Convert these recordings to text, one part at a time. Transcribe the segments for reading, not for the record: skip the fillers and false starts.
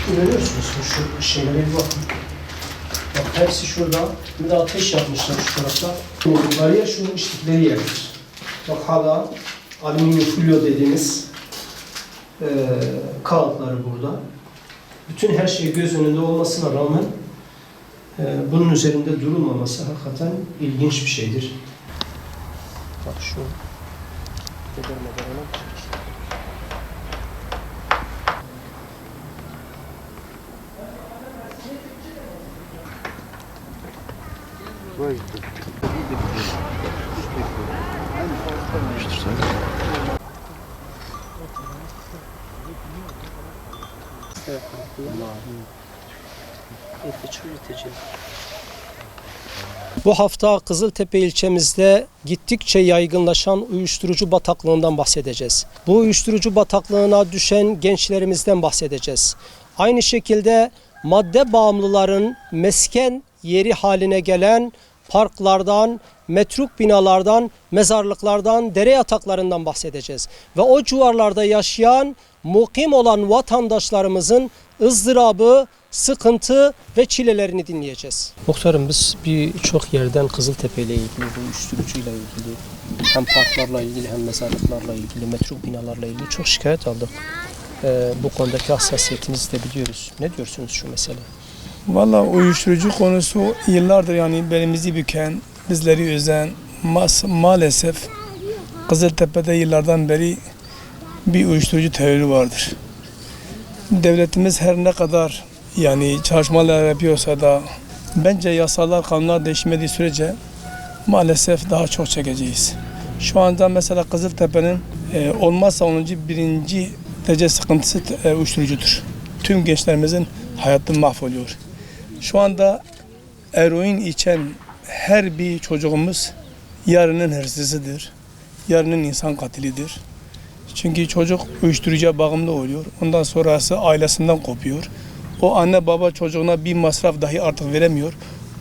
Görüyorsunuz şu şeylere bir bakın. Bak hepsi şurada. Bir de ateş yapmışlar şu tarafta. Yukarıya şu içtikleri yerdir. Bak hala alüminyum folyo dediğimiz kağıtları burada. Bütün her şey göz önünde olmasına rağmen bunun üzerinde durulmaması hakikaten ilginç bir şeydir. Bak şu Bu hafta Kızıltepe ilçemizde gittikçe yaygınlaşan uyuşturucu bataklığından bahsedeceğiz. Bu uyuşturucu bataklığına düşen gençlerimizden bahsedeceğiz. Aynı şekilde madde bağımlıların mesken yeri haline gelen parklardan, metruk binalardan, mezarlıklardan, dere yataklarından bahsedeceğiz. Ve o civarlarda yaşayan, mukim olan vatandaşlarımızın ızdırabı, sıkıntı ve çilelerini dinleyeceğiz. Muhtarım, biz birçok yerden Kızıltepe ile ilgili, bu uyuşturucuyla ilgili, hem parklarla ilgili hem mezarlıklarla ilgili, metruk binalarla ilgili çok şikayet aldık. Bu konudaki hassasiyetinizi de biliyoruz. Ne diyorsunuz şu mesele? Valla uyuşturucu konusu yıllardır yani belimizi büken, bizleri üzen, maalesef Kızıltepe'de yıllardan beri bir uyuşturucu terörü vardır. Devletimiz her ne kadar yani çalışmalar yapıyorsa da bence yasalar, kanunlar değişmediği sürece maalesef daha çok çekeceğiz. Şu anda mesela Kızıltepe'nin olmazsa 10. birinci derece sıkıntısı uyuşturucudur. Tüm gençlerimizin hayatı mahvoluyor. Şu anda eroin içen her bir çocuğumuz yarının hırsızıdır, yarının insan katilidir. Çünkü çocuk uyuşturucuya bağımlı oluyor. Ondan sonrası ailesinden kopuyor. O anne baba çocuğuna bir masraf dahi artık veremiyor.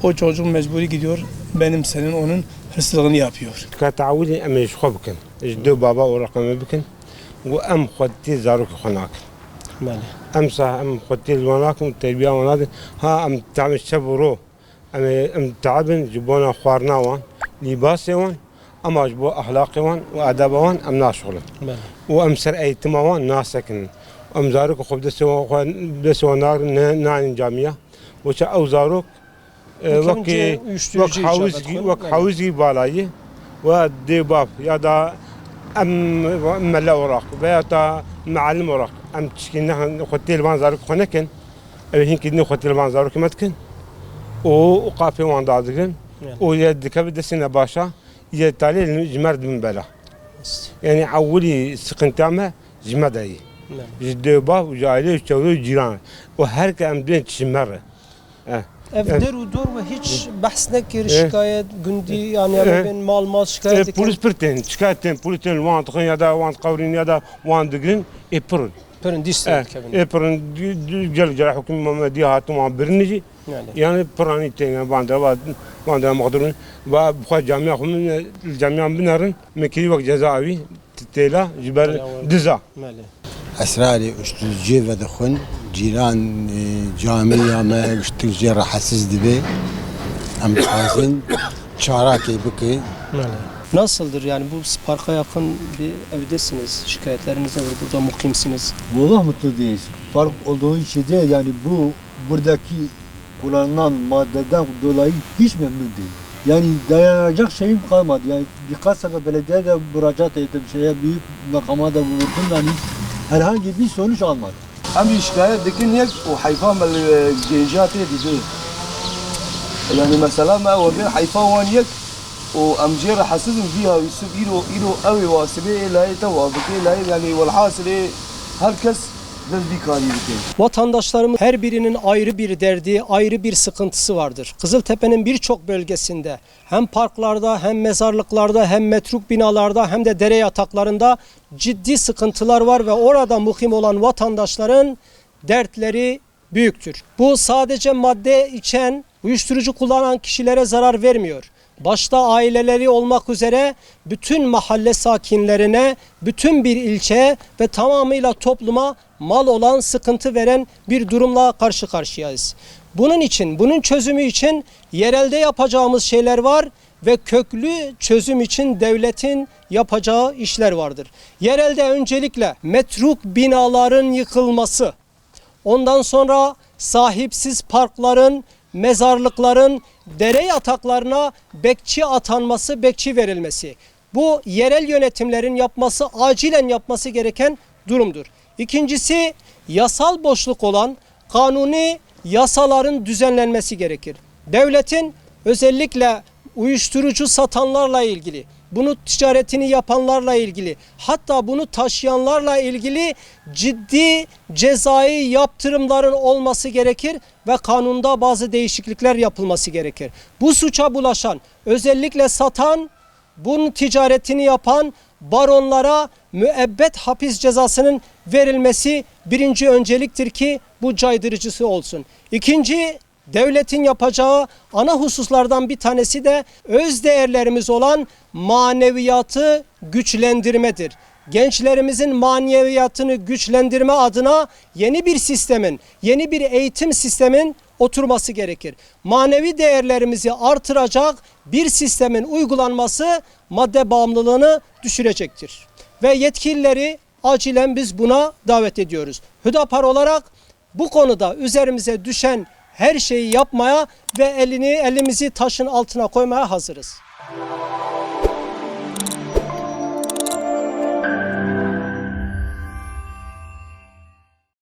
O çocuk mecburi gidiyor, benim senin onun hırsızlığını yapıyor. كتعودي أم يشخو بكن جدو بابا ورقم بكن وأم خدتي زاروك خناك Mali. أم صح أم خدتي الوناكم التربية ونادي ها أم تعمل شبرو أم تعبن جبونا خوارنا وان لباسي وان أما جبو أخلاقي وان وأداب وان أم ناشغل Mali. وأم سر أي تما وان ناسكن أم زاروك خب دسوا نار نان جامية وش أو زاروك وك حوزي بالاي ودي باب يا دا ام لا اوراق بيتا معلم اوراق ام تشكينا خوتي المنظر خنكن هين كدني خوتي المنظر كمتكن وقافي وان دادكن ويدك بدسنا باشا يتالي جمرد من بلا يعني عولي سقنتامه جمداي جدي باب وجايلي وشوري جيران وهرك ام دين تشمره Evler udur ve hiç bahs nekir şikayet gündü yani ben mal şikayet ekin. Polis pirten şikayetten polisten want kın ya da want kavrin ya da want digrin epirun. Pırın dişler kevin. Epirun gel hüküm diye hatım birinici. Yani pirani ten banda mağdurun ve bu camiye kumun camiye binarın mekili vak cezaevi tela jiber diza. أسراري اشترجي ودخن جيران جامعة ما اشترجي rahatsız dibe am hazin çaraki bıkı. Nasıldır yani bu parka yakın bir evdesiniz, şikayetleriniz var, burada mukimsiniz. Vallahi mutlu değiliz. Park olduğu için de yani buradaki kullanılan maddeden dolayı hiç memnun değil. Yani dayanacak şeyim kalmadı. Yani birkaç sefer belediyeye de müracaat ettim, büyük makama da vurdum yani herhangi bir sonuç almadı. هم شكاية دكين يك وحيفان الجنجات دي يعني مثلا ما هو بين حيفان وان يك وأمجير حسزم فيها ويسوب إيرو قوي واسبي لا يتوا بكي لا يعني والحاصل هالكس Vatandaşlarımız her birinin ayrı bir derdi, ayrı bir sıkıntısı vardır. Kızıltepe'nin birçok bölgesinde hem parklarda hem mezarlıklarda hem metruk binalarda hem de dere yataklarında ciddi sıkıntılar var ve orada mukim olan vatandaşların dertleri büyüktür. Bu sadece madde içen, uyuşturucu kullanan kişilere zarar vermiyor. Başta aileleri olmak üzere bütün mahalle sakinlerine, bütün bir ilçe ve tamamıyla topluma mal olan, sıkıntı veren bir durumla karşı karşıyayız. Bunun için, bunun çözümü için yerelde yapacağımız şeyler var ve köklü çözüm için devletin yapacağı işler vardır. Yerelde öncelikle metruk binaların yıkılması, ondan sonra sahipsiz parkların, mezarlıkların, dere yataklarına bekçi atanması, bekçi verilmesi. Bu yerel yönetimlerin yapması, acilen yapması gereken durumdur. İkincisi, yasal boşluk olan kanuni yasaların düzenlenmesi gerekir. Devletin özellikle uyuşturucu satanlarla ilgili, bunu ticaretini yapanlarla ilgili, hatta bunu taşıyanlarla ilgili ciddi cezai yaptırımların olması gerekir ve kanunda bazı değişiklikler yapılması gerekir. Bu suça bulaşan, özellikle satan, bunun ticaretini yapan baronlara müebbet hapis cezasının verilmesi birinci önceliktir ki bu caydırıcısı olsun. İkinci, devletin yapacağı ana hususlardan bir tanesi de öz değerlerimiz olan maneviyatı güçlendirmedir. Gençlerimizin maneviyatını güçlendirme adına yeni bir sistemin, yeni bir eğitim sistemin oturması gerekir. Manevi değerlerimizi artıracak bir sistemin uygulanması madde bağımlılığını düşürecektir. Ve yetkilileri acilen biz buna davet ediyoruz. Hüdapar olarak bu konuda üzerimize düşen her şeyi yapmaya ve elimizi taşın altına koymaya hazırız.